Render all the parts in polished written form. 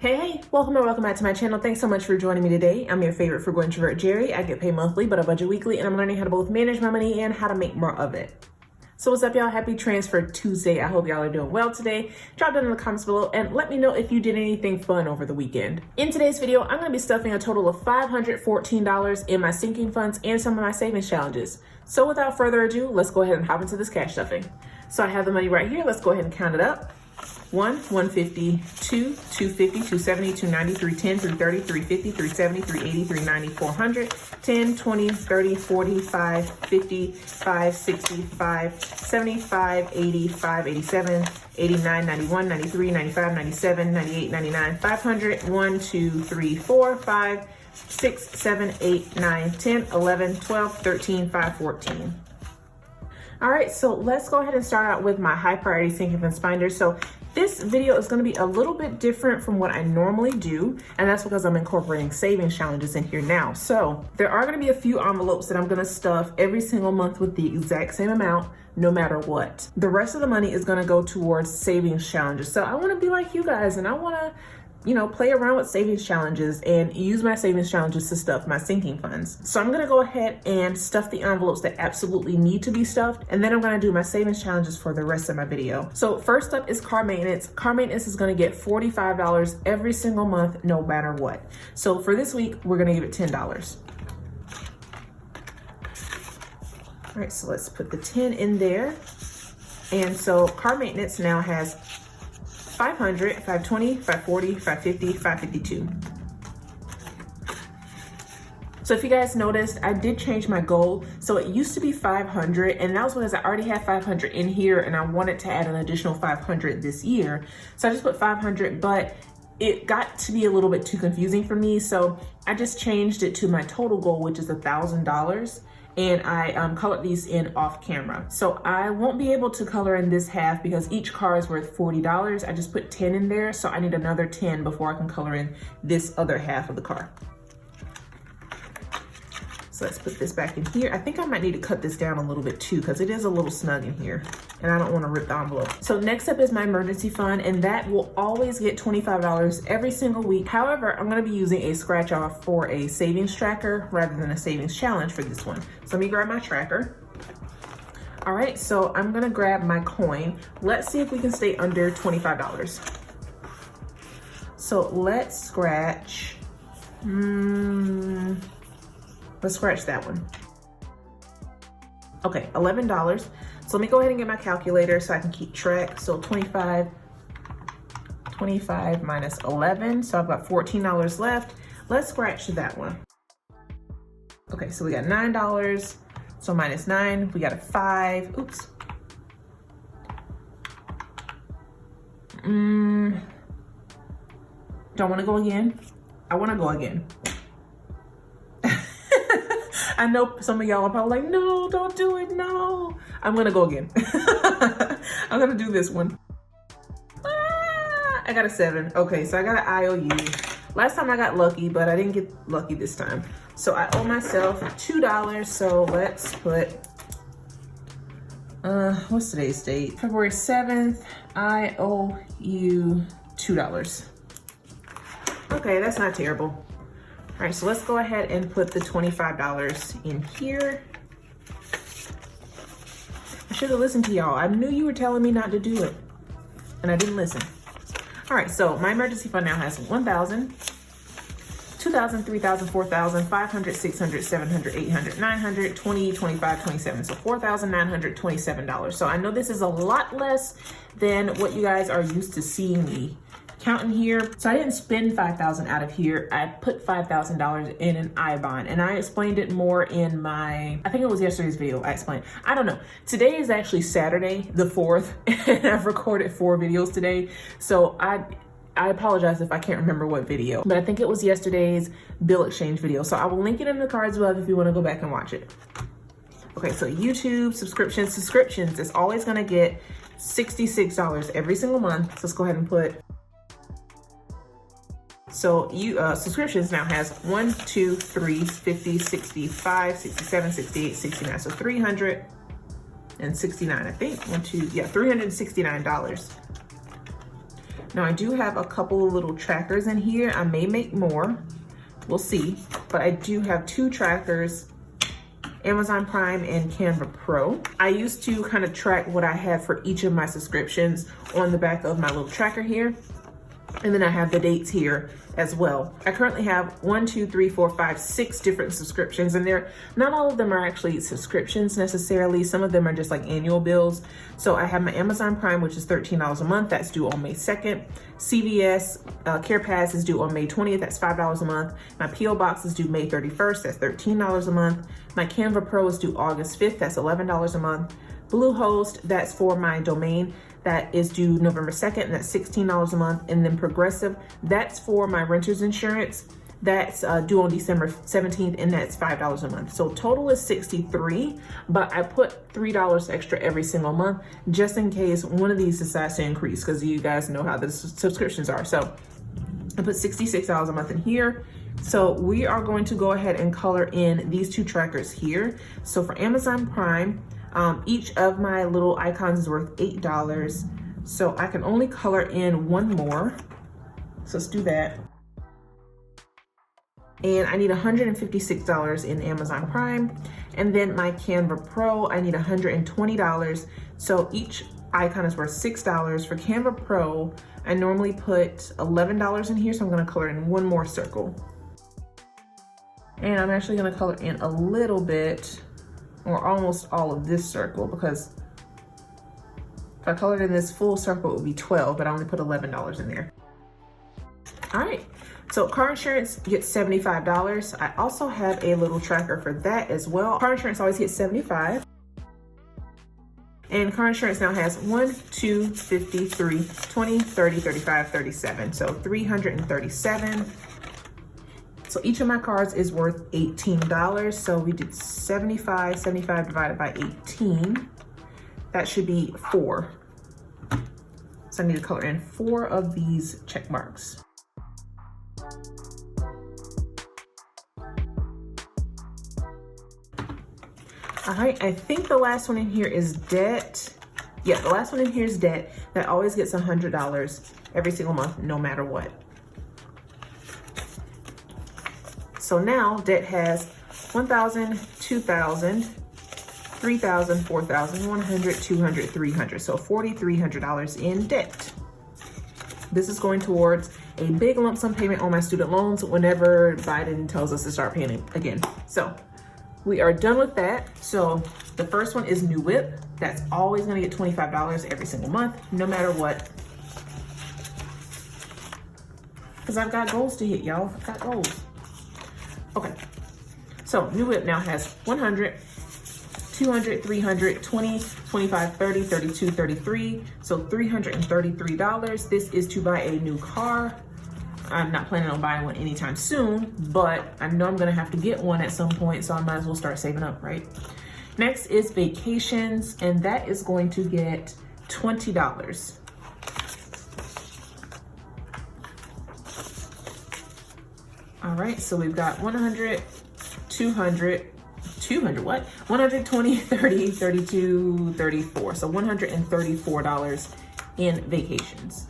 Hey, welcome back to my channel. Thanks so much for joining me today. I'm your favorite frugal introvert, Jerry. I get paid monthly, but I budget weekly, and I'm learning how to both manage my money and how to make more of it. So what's up, y'all? Happy Transfer Tuesday. I hope y'all are doing well today. Drop down in the comments below and let me know if you did anything fun over the weekend. In today's video, I'm gonna be stuffing a total of $514 in my sinking funds and some of my savings challenges. So without further ado, let's go ahead and hop into this cash stuffing. So I have the money right here. Let's go ahead and count it up. 1, 150, 2, 250, 270, 290, 310, 330, 350, 370, 380, 390, 400, 10, 20, 30, 40, 5, 50, 5, 60, 5, 75, 80, 5, 87, 89, 91, 93, 95, 97, 98, 99, 500, 1, 2, 3, 4, 5, 6, 7, 8, 9, 10, 11, 12, 13, 5, 14. All right, so let's go ahead and start out with my high priority sinking funds binder. So this video is going to be a little bit different from what I normally do, and that's because I'm incorporating savings challenges in here now. So there are going to be a few envelopes that I'm going to stuff every single month with the exact same amount, no matter what. The rest of the money is going to go towards savings challenges. So I want to be like you guys, and I want to, play around with savings challenges and use my savings challenges to stuff my sinking funds. So I'm gonna go ahead and stuff the envelopes that absolutely need to be stuffed, and then I'm gonna do my savings challenges for the rest of my video. So first up is car maintenance. Car maintenance is gonna get $45 every single month, no matter what. So for this week, we're gonna give it $10. All right, so let's put the 10 in there. And so car maintenance now has 500, 520, 540, 550, 552. So if you guys noticed, I did change my goal. So it used to be 500, and that was because I already had 500 in here and I wanted to add an additional 500 this year. So I just put 500, but it got to be a little bit too confusing for me. So I just changed it to my total goal, which is $1,000. And I colored these in off camera. So I won't be able to color in this half because each car is worth $40. I just put 10 in there, so I need another 10 before I can color in this other half of the car. So let's put this back in here. I think I might need to cut this down a little bit too, because it is a little snug in here and I don't want to rip the envelope. So next up is my emergency fund, and that will always get $25 every single week. However, I'm going to be using a scratch off for a savings tracker rather than a savings challenge for this one. So let me grab my tracker. All right, so I'm going to grab my coin. Let's see if we can stay under $25. So let's scratch. Let's scratch that one. Okay, $11. So let me go ahead and get my calculator so I can keep track. So 25 minus 11. So I've got $14 left. Let's scratch that one. Okay, so we got $9. So minus 9, we got a 5. Oops. Don't want to go again. I want to go again. I know some of y'all are probably like, no, don't do it, no. I'm gonna go again. I'm gonna do this one. I got a 7. Okay, so I got an IOU. Last time I got lucky, but I didn't get lucky this time. So I owe myself $2, so let's put, what's today's date? February 7th, I owe you $2. Okay, that's not terrible. All right, so let's go ahead and put the $25 in here. I should have listened to y'all. I knew you were telling me not to do it, and I didn't listen. All right, so my emergency fund now has 1,000, 2,000, 3,000, 4,000, 500, 600, 700, 800, 900, 20, 25, 27. So $4,927. So I know this is a lot less than what you guys are used to seeing me counting here. So I didn't spend $5,000 out of here. I put $5,000 in an iBond, and I explained it more in my, I think it was yesterday's video. I explained, I don't know. Today is actually Saturday, the 4th, and I've recorded 4 videos today. So I apologize if I can't remember what video, but I think it was yesterday's bill exchange video. So I will link it in the cards above if you want to go back and watch it. Okay, so YouTube subscriptions is always going to get $66 every single month. So let's go ahead and put, so you subscriptions now has 1, 2, 3, 50, 65, 67, 68, 69. So 369, I think. $369. Now I do have a couple of little trackers in here. I may make more, we'll see. But I do have 2 trackers, Amazon Prime and Canva Pro. I used to kind of track what I had for each of my subscriptions on the back of my little tracker here. And then I have the dates here as well. I currently have 1, 2, 3, 4, 5, 6 different subscriptions, and not all of them are actually subscriptions necessarily. Some of them are just like annual bills. So I have my Amazon Prime, which is $13 a month. That's due on May 2nd. CVS Care Pass is due on May 20th. That's $5 a month. My PO Box is due May 31st. That's $13 a month. My Canva Pro is due August 5th. That's $11 a month. Bluehost, that's for my domain. That is due November 2nd, and that's $16 a month. And then Progressive, that's for my renter's insurance. That's due on December 17th, and that's $5 a month. So total is $63, but I put $3 extra every single month, just in case one of these decides to increase, because you guys know how the subscriptions are. So I put $66 a month in here. So we are going to go ahead and color in these 2 trackers here. So for Amazon Prime, each of my little icons is worth $8. So I can only color in 1 more. So let's do that. And I need $156 in Amazon Prime. And then my Canva Pro, I need $120. So each icon is worth $6. For Canva Pro, I normally put $11 in here. So I'm gonna color in 1 more circle. And I'm actually gonna color in a little bit, or almost all of this circle, because if I colored in this full circle, it would be 12, but I only put $11 in there. All right, so car insurance gets $75. I also have a little tracker for that as well. Car insurance always hits $75. And car insurance now has 1, 2, 50, 3, 20, 30, 35, 37. So 337. So each of my cards is worth $18. So we did 75 divided by 18. That should be 4. So I need to color in 4 of these check marks. All right, I think the last one in here is debt. Yeah, the last one in here is debt. That always gets $100 every single month, no matter what. So now debt has 1,000, 2,000, 3,000, 4,000, 100, 200, 300. So $4,300 in debt. This is going towards a big lump sum payment on my student loans whenever Biden tells us to start paying it again. So we are done with that. So the first one is New Whip. That's always gonna get $25 every single month, no matter what. Because I've got goals to hit, y'all. I've got goals. Okay, so New Whip now has 100, 200, 300, 20, 25, 30, 32, 33. So $333. This is to buy a new car. I'm not planning on buying one anytime soon, but I know I'm gonna have to get one at some point, so I might as well start saving up, right? Next is vacations, and that is going to get $20. All right, so we've got 100, 200, 200 what? 120, 30, 32, 34. So $134 in vacations.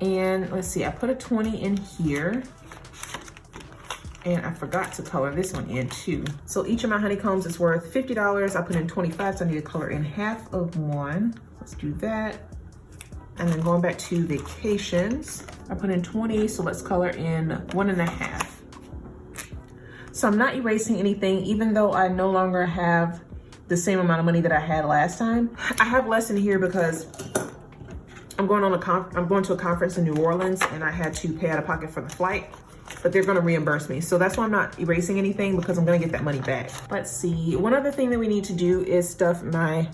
And let's see, I put a 20 in here. And I forgot to color this one in too. So each of my honeycombs is worth $50. I put in 25, so I need to color in half of one. Let's do that. And then going back to vacations, I put in 20, so let's color in 1.5. So I'm not erasing anything, even though I no longer have the same amount of money that I had last time. I have less in here because I'm going to a conference in New Orleans, and I had to pay out of pocket for the flight, but they're gonna reimburse me. So that's why I'm not erasing anything, because I'm gonna get that money back. Let's see, one other thing that we need to do is stuff my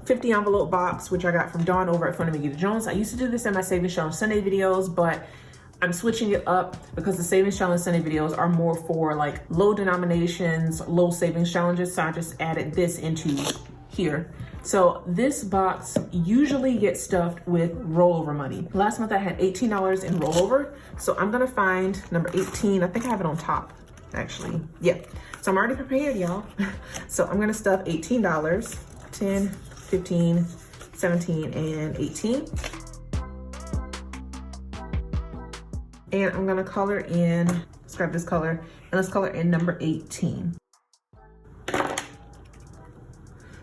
50 envelope box, which I got from Dawn over at Fun and Magita Jones. I used to do this in my Savings Challenge Sunday videos, but I'm switching it up because the Savings Challenge Sunday videos are more for like low denominations, low savings challenges. So I just added this into here. So this box usually gets stuffed with rollover money. Last month I had $18 in rollover. So I'm gonna find number 18. I think I have it on top, actually. Yeah, so I'm already prepared, y'all. So I'm gonna stuff $18, 10, 15, 17, and 18. And I'm gonna color in, let's grab this color, and let's color in number 18.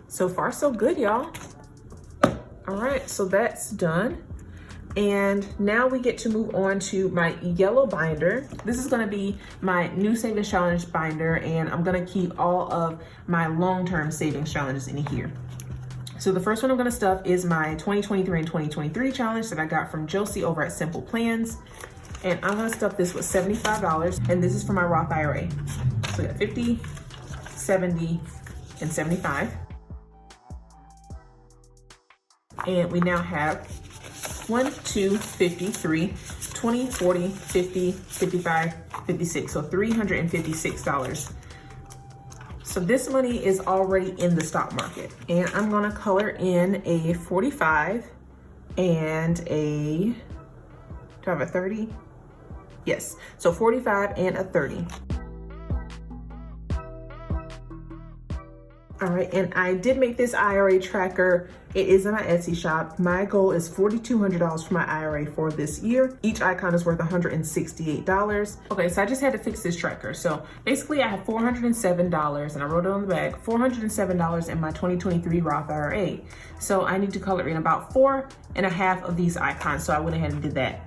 So far, so good, y'all. All right, so that's done. And now we get to move on to my yellow binder. This is gonna be my new savings challenge binder, and I'm gonna keep all of my long-term savings challenges in here. So the first one I'm gonna stuff is my 2023 and 2023 challenge that I got from Josie over at Simple Plans. And I'm gonna stuff this with $75, and this is for my Roth IRA. So we got 50, 70, and 75. And we now have 1, 2, 53, 20, 40, 50, 55, 56. So $356. So this money is already in the stock market. And I'm gonna color in a 45 and a, do I have a 30? Yes, so 45 and a 30. All right, and I did make this IRA tracker. It is in my Etsy shop. My goal is $4,200 for my IRA for this year. Each icon is worth $168. Okay, so I just had to fix this tracker. So basically I have $407, and I wrote it on the back, $407 in my 2023 Roth IRA. So I need to color in about 4.5 of these icons. So I went ahead and did that.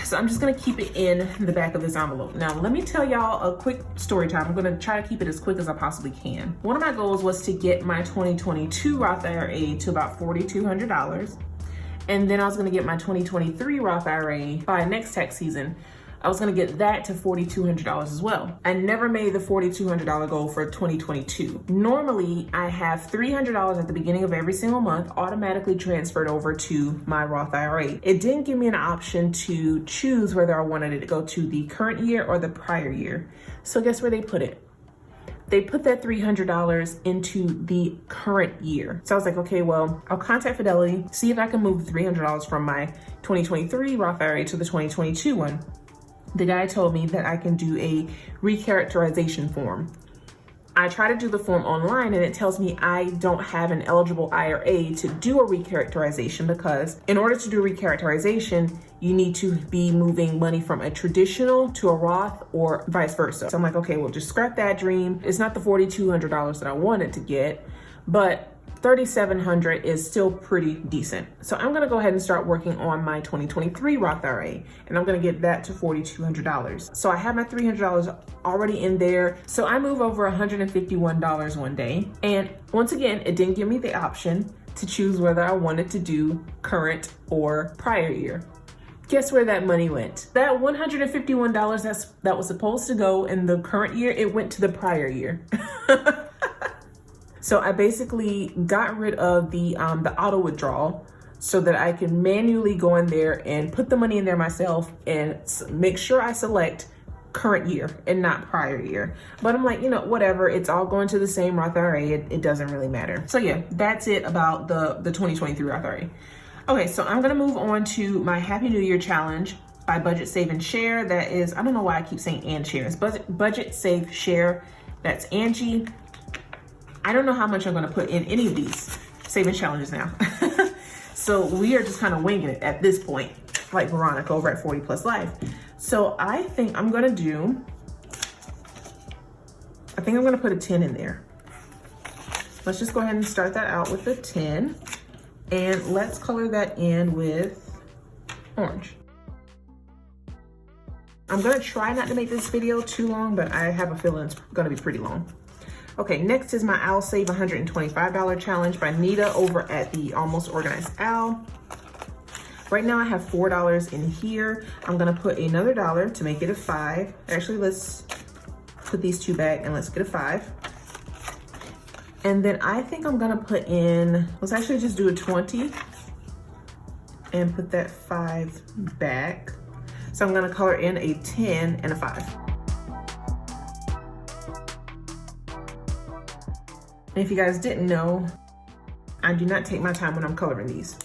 So I'm just gonna keep it in the back of this envelope. Now, let me tell y'all a quick story time. I'm gonna try to keep it as quick as I possibly can. One of my goals was to get my 2022 Roth IRA to about $4,200. And then I was gonna get my 2023 Roth IRA by next tax season. I was gonna get that to $4,200 as well. I never made the $4,200 goal for 2022. Normally, I have $300 at the beginning of every single month automatically transferred over to my Roth IRA. It didn't give me an option to choose whether I wanted it to go to the current year or the prior year. So guess where they put it? They put that $300 into the current year. So I was like, okay, well, I'll contact Fidelity, see if I can move $300 from my 2023 Roth IRA to the 2022 one. The guy told me that I can do a recharacterization form. I try to do the form online, and it tells me I don't have an eligible IRA to do a recharacterization, because in order to do a recharacterization, you need to be moving money from a traditional to a Roth or vice versa. So I'm like, okay, well, just scrap that dream. It's not the $4,200 that I wanted to get, but $3,700 is still pretty decent. So I'm gonna go ahead and start working on my 2023 Roth IRA, and I'm gonna get that to $4,200. So I have my $300 already in there. So I move over $151 one day. And once again, it didn't give me the option to choose whether I wanted to do current or prior year. Guess where that money went? That $151 that was supposed to go in the current year, it went to the prior year. So I basically got rid of the auto withdrawal so that I can manually go in there and put the money in there myself and make sure I select current year and not prior year. But I'm like, you know, whatever, it's all going to the same Roth IRA. It doesn't really matter. So yeah, that's it about the 2023 Roth IRA. Okay, so I'm gonna move on to my Happy New Year challenge by Budget Save and Share. That is, I don't know why I keep saying and share. It's Budget Save Share. That's Angie. I don't know how much I'm gonna put in any of these savings challenges now. So we are just kind of winging it at this point, like Veronica over at 40 Plus Life. So I think I'm gonna put a 10 in there. Let's just go ahead and start that out with a 10. And let's color that in with orange. I'm gonna try not to make this video too long, but I have a feeling it's gonna be pretty long. Okay, next is my I'll Save $125 challenge by Nita over at the Almost Organized Owl. Right now I have $4 in here. I'm gonna put another $1 to make it a 5. Actually, let's put these two back and let's get a 5. And then I think I'm gonna put in, let's actually just do a 20 and put that 5 back. So I'm gonna color in a 10 and a 5. And if you guys didn't know, I do not take my time when I'm coloring these.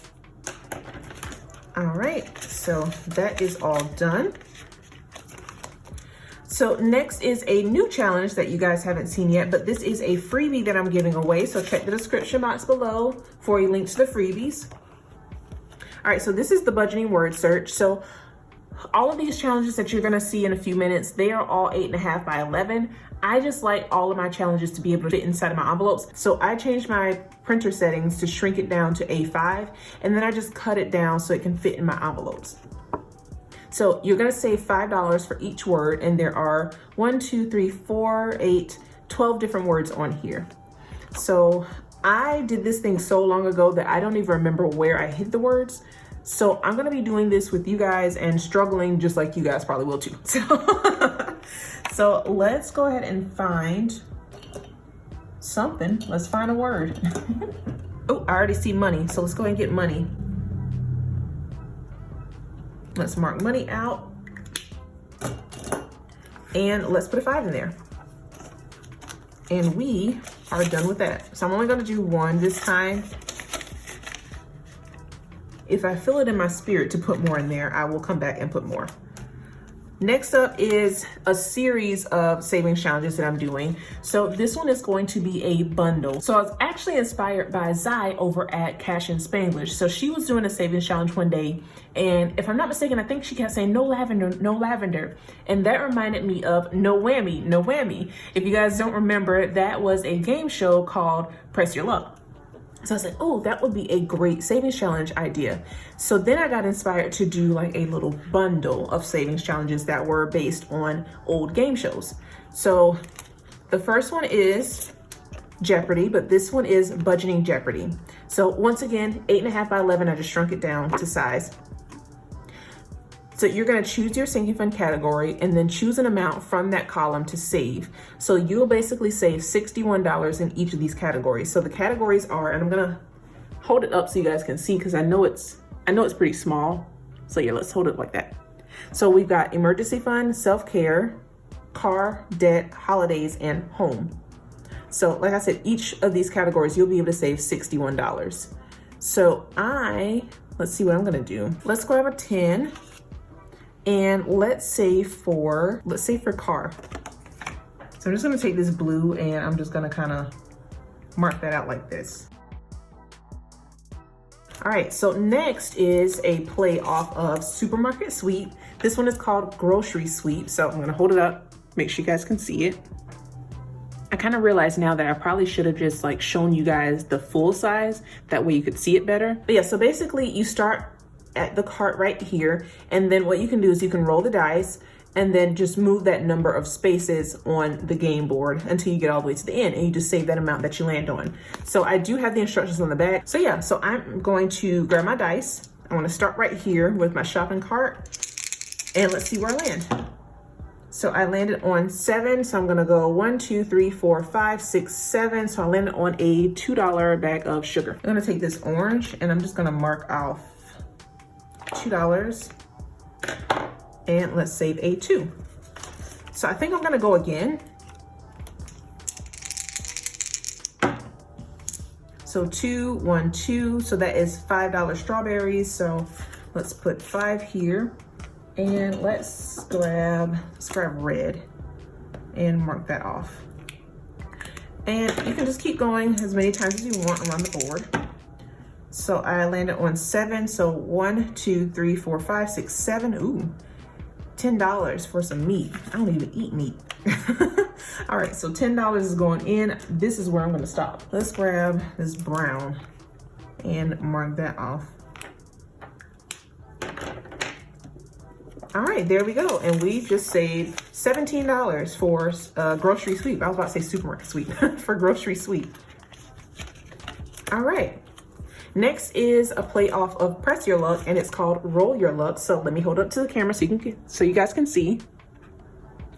All right, so that is all done. So next is a new challenge that you guys haven't seen yet, but this is a freebie that I'm giving away. So check the description box below for a link to the freebies. All right, so this is the budgeting word search. So all of these challenges that you're gonna see in a few minutes, they are all 8.5 by 11. I just like all of my challenges to be able to fit inside of my envelopes. So I changed my printer settings to shrink it down to A5, and then I just cut it down so it can fit in my envelopes. So you're gonna save $5 for each word, and there are 1, 2, 3, 4, 8, 12 different words on here. So I did this thing so long ago that I don't even remember where I hid the words. So I'm gonna be doing this with you guys and struggling just like you guys probably will too. So let's go ahead and find something. Let's find a word. Oh, I already see money. So let's go ahead and get money. Let's mark money out. And let's put a 5 in there. And we are done with that. So I'm only gonna do one this time. If I feel it in my spirit to put more in there, I will come back and put more. Next up is a series of savings challenges that I'm doing. So this one is going to be a bundle. So I was actually inspired by Zai over at Cash and Spanglish. So she was doing a savings challenge one day, and if I'm not mistaken, I think she kept saying no lavender, no lavender. And that reminded me of No Whammy, No Whammy. If you guys don't remember, that was a game show called Press Your Luck. So I was like, oh, that would be a great savings challenge idea. So then I got inspired to do like a little bundle of savings challenges that were based on old game shows. So the first one is Jeopardy, but this one is Budgeting Jeopardy. So once again, 8.5 by 11, I just shrunk it down to size. So you're gonna choose your sinking fund category and then choose an amount from that column to save. So you'll basically save $61 in each of these categories. So the categories are, and I'm gonna hold it up so you guys can see because I know it's pretty small. So yeah, let's hold it like that. So we've got emergency fund, self-care, car, debt, holidays, and home. So like I said, each of these categories, you'll be able to save $61. So let's see what I'm gonna do. Let's grab a 10. And let's save for car. So I'm just gonna take this blue and I'm just gonna kind of mark that out like this. All right, so next is a play off of Supermarket Sweep. This one is called Grocery Sweep. So I'm gonna hold it up, make sure you guys can see it. I kind of realize now that I probably should have just like shown you guys the full size. That way you could see it better. But yeah, so basically you start at the cart right here, and then what you can do is you can roll the dice and then just move that number of spaces on the game board until you get all the way to the end, and you just save that amount that you land on. So I do have the instructions on the back. So yeah, so I'm going to grab my dice. I want to start right here with my shopping cart, and let's see where I land. So I landed on 7, so I'm gonna go 1, 2, 3, 4, 5, 6, 7. So I landed on a $2 bag of sugar. I'm gonna take this orange and I'm just gonna mark off $2, and let's save a 2. So I think I'm gonna go again. So 2, 1, 2, so that is $5 strawberries. So let's put 5 here, and let's grab red and mark that off. And you can just keep going as many times as you want around the board. So I landed on 7. So 1, 2, 3, 4, 5, 6, 7. Ooh, $10 for some meat. I don't even eat meat. All right, so $10 is going in. This is where I'm gonna stop. Let's grab this brown and mark that off. All right, there we go. And we just saved $17 for grocery sweep. I was about to say supermarket sweep for grocery sweep. All right. Next is a play off of Press Your Luck, and it's called Roll Your Luck. So let me hold it up to the camera so you guys can see.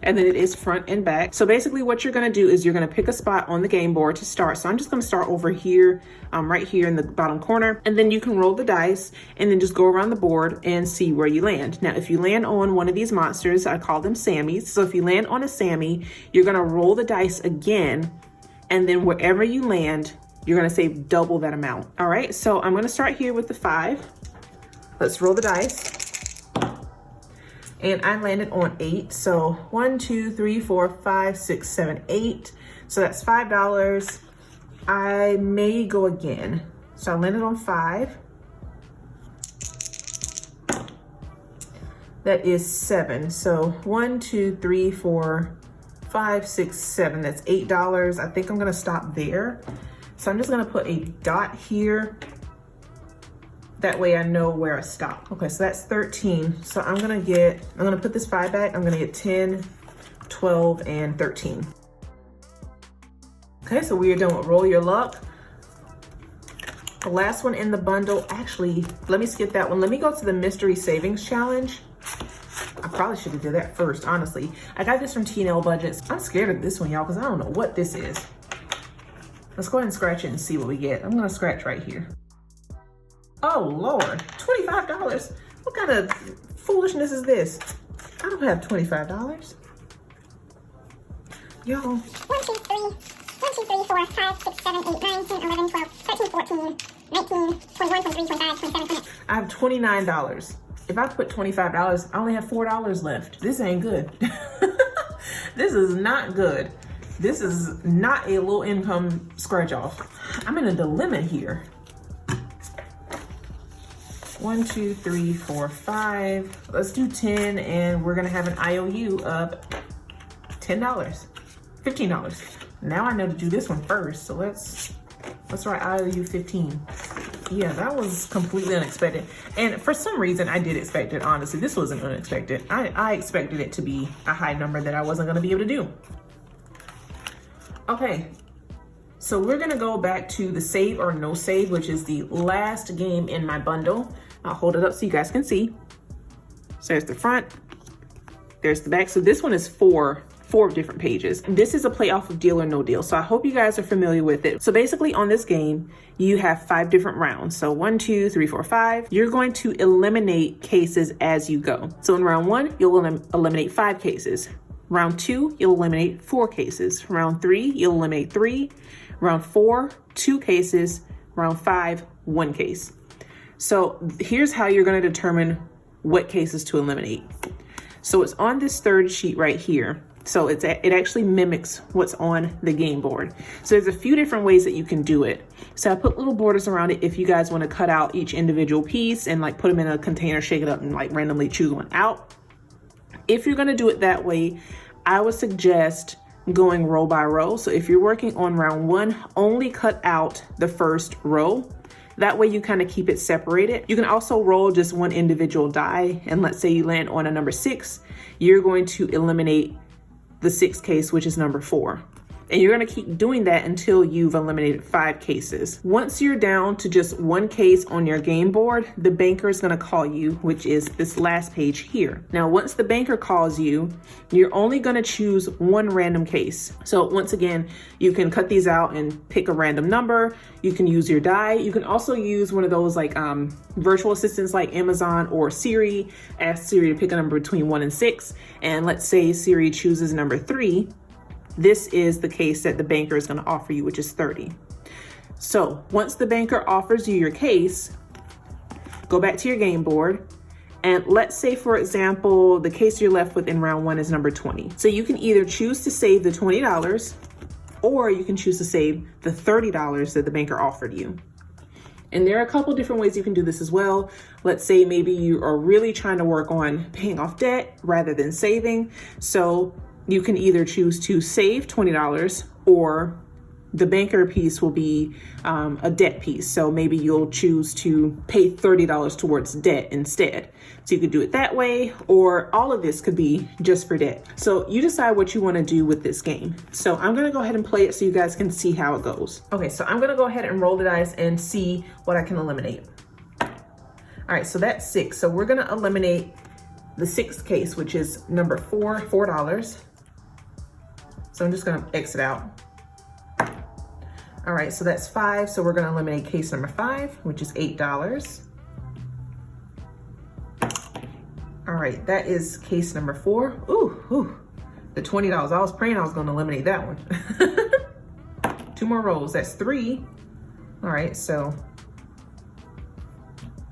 And then it is front and back. So basically what you're gonna do is you're gonna pick a spot on the game board to start. So I'm just gonna start over here, right here in the bottom corner. And then you can roll the dice and then just go around the board and see where you land. Now, if you land on one of these monsters, I call them Sammies. So if you land on a Sammy, you're gonna roll the dice again. And then wherever you land, you're gonna save double that amount. All right, so I'm gonna start here with the 5. Let's roll the dice. and I landed on 8. So 1, 2, 3, 4, 5, 6, 7, 8. So that's $5. I may go again. So I landed on 5. That is 7. So 1, 2, 3, 4, 5, 6, 7. That's $8. I think I'm gonna stop there. So I'm just gonna put a dot here. That way I know where I stopped. Okay, so that's 13. So I'm gonna put this 5 back. I'm gonna get 10, 12, and 13. Okay, so we are done with Roll Your Luck. The last one in the bundle, actually, let me skip that one. Let me go to the Mystery Savings Challenge. I probably should have did that first, honestly. I got this from T&L Budgets. I'm scared of this one, y'all, because I don't know what this is. Let's go ahead and scratch it and see what we get. I'm gonna scratch right here. Oh, Lord, $25. What kind of foolishness is this? I don't have $25. Y'all. 1, 2, 3, 4, 5, 6, 7, 8, 9, 10, 11, 12, 13, 14, 19, 21, 23, 25, 27, 28. I have $29. If I put $25, I only have $4 left. This ain't good. This is not good. This is not a low income scratch off. I'm in a dilemma here. 1, 2, 3, 4, 5. Let's do 10, and we're gonna have an IOU of $10, $15. Now I know to do this one first, so let's write IOU 15. Yeah, that was completely unexpected. And for some reason, I did expect it, honestly. This wasn't unexpected. I expected it to be a high number that I wasn't gonna be able to do. Okay, so we're gonna go back to the save or no save, which is the last game in my bundle. I'll hold it up so you guys can see. So there's the front, there's the back. So this one is four different pages. This is a play off of Deal or No Deal. So I hope you guys are familiar with it. So basically on this game, you have 5 different rounds. So 1, 2, 3, 4, 5. You're going to eliminate cases as you go. So in round 1, you'll eliminate 5 cases. Round 2, you'll eliminate 4 cases. Round 3, you'll eliminate 3. Round 4, 2 cases. Round 5, 1 case. So here's how you're going to determine what cases to eliminate. So it's on this third sheet right here. So it actually mimics what's on the game board. So there's a few different ways that you can do it. So I put little borders around it if you guys want to cut out each individual piece and like put them in a container, shake it up, and like randomly choose one out. If you're going to do it that way, I would suggest going row by row. So if you're working on round 1, only cut out the first row. That way you kind of keep it separated. You can also roll just one individual die. And let's say you land on a number 6, you're going to eliminate the 6th case, which is number 4. And you're gonna keep doing that until you've eliminated 5 cases. Once you're down to just 1 case on your game board, the banker is gonna call you, which is this last page here. Now, once the banker calls you, you're only gonna choose 1 random case. So once again, you can cut these out and pick a random number. You can use your die. You can also use one of those like virtual assistants like Amazon or Siri. Ask Siri to pick a number between 1 and 6. And let's say Siri chooses number 3. This is the case that the banker is going to offer you, which is 30. So once the banker offers you your case, go back to your game board. And let's say, for example, the case you're left with in round 1 is number 20. So you can either choose to save the $20 or you can choose to save the $30 that the banker offered you. And there are a couple different ways you can do this as well. Let's say maybe you are really trying to work on paying off debt rather than saving. So you can either choose to save $20 or the banker piece will be a debt piece. So maybe you'll choose to pay $30 towards debt instead. So you could do it that way, or all of this could be just for debt. So you decide what you want to do with this game. So I'm going to go ahead and play it so you guys can see how it goes. Okay, so I'm going to go ahead and roll the dice and see what I can eliminate. All right, so that's 6. So we're going to eliminate the 6th case, which is number 4, $4. So I'm just gonna exit out. All right, so that's 5. So we're gonna eliminate case number 5, which is $8. All right, that is case number 4. Ooh, the $20. I was praying I was gonna eliminate that one. 2 more rolls, that's 3. All right, so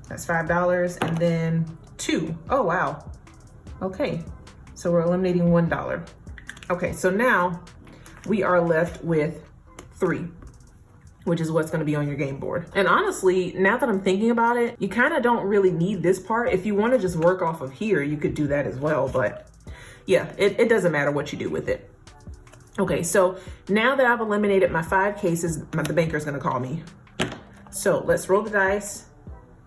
that's $5 and then 2. Oh, wow. Okay, so we're eliminating $1. Okay, so now we are left with 3, which is what's gonna be on your game board. And honestly, now that I'm thinking about it, you kind of don't really need this part. If you wanna just work off of here, you could do that as well, but yeah, it doesn't matter what you do with it. Okay, so now that I've eliminated my 5 cases, the banker's gonna call me. So let's roll the dice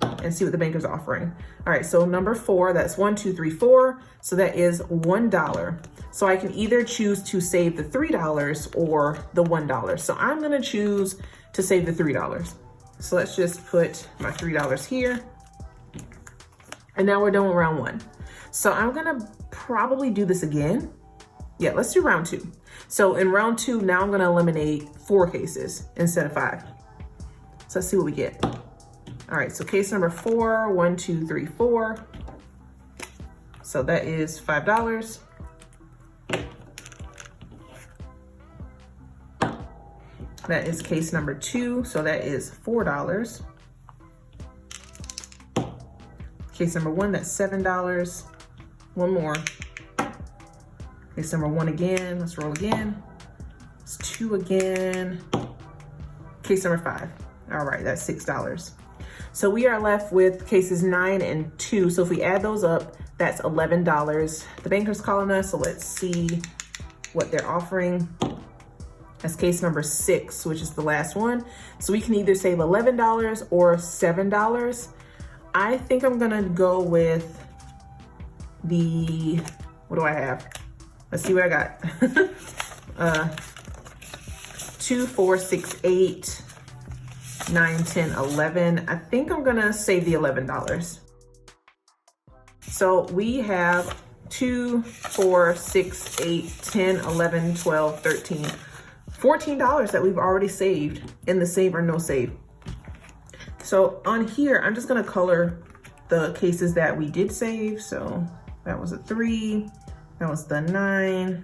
and see what the banker's offering. All right, so number 4, that's 1, 2, 3, 4. So that is $1. So I can either choose to save the $3 or the $1. So I'm gonna choose to save the $3. So let's just put my $3 here. And now we're done with round 1. So I'm gonna probably do this again. Yeah, let's do round 2. So in round 2, now I'm gonna eliminate 4 cases instead of 5. So let's see what we get. All right, so case number 4, 1, 2, 3, 4. So that is $5. That is case number 2, so that is $4. Case number 1, that's $7. One more. Case number 1 again, let's roll again. It's 2 again. Case number 5. All right, that's $6. So we are left with cases 9 and 2. So if we add those up, that's $11. The banker's calling us, so let's see what they're offering. That's case number 6, which is the last one. So we can either save $11 or $7. I think I'm gonna go with the, what do I have? Let's see what I got. 2, 4, 6, 8, 9, 10, 11. I think I'm gonna save the $11. So we have 2, 4, 6, 8, 10, 11, 12, 13, $14 that we've already saved in the save or no save. So on here, I'm just gonna color the cases that we did save. So that was a 3, that was the 9,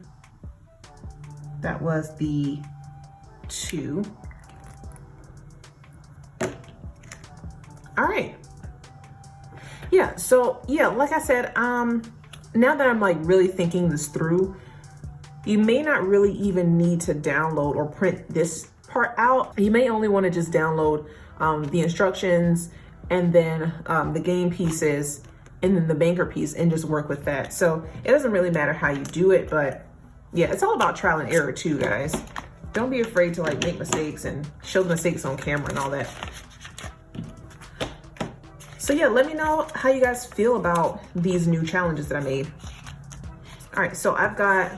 that was the 2. All right. Yeah, so yeah, like I said, now that I'm like really thinking this through, you may not really even need to download or print this part out. You may only want to just download the instructions and then the game pieces and then the banker piece and just work with that. So it doesn't really matter how you do it, but yeah, it's all about trial and error too, guys. Don't be afraid to like make mistakes and show the mistakes on camera and all that. So yeah, let me know how you guys feel about these new challenges that I made. All right, so I've got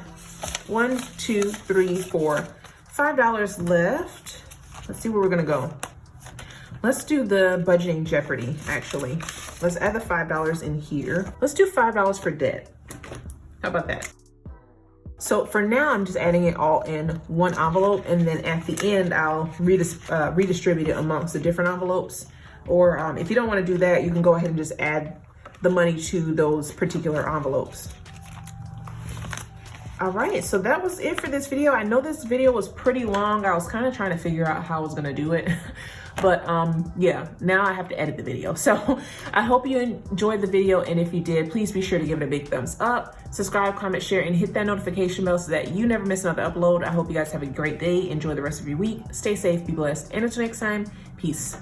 1, 2, 3, 4, $5 left. Let's see where we're gonna go. Let's do the budgeting Jeopardy, actually. Let's add the $5 in here. Let's do $5 for debt. How about that? So for now, I'm just adding it all in one envelope, and then at the end, I'll redistribute it amongst the different envelopes. Or if you don't want to do that, you can go ahead and just add the money to those particular envelopes. All right, so that was it for this video. I know this video was pretty long. I was kind of trying to figure out how I was gonna do it. But yeah, now I have to edit the video. So I hope you enjoyed the video, and if you did, please be sure to give it a big thumbs up, subscribe, comment, share, and hit that notification bell so that you never miss another upload. I hope you guys have a great day. Enjoy the rest of your week. Stay safe, be blessed, and until next time, peace.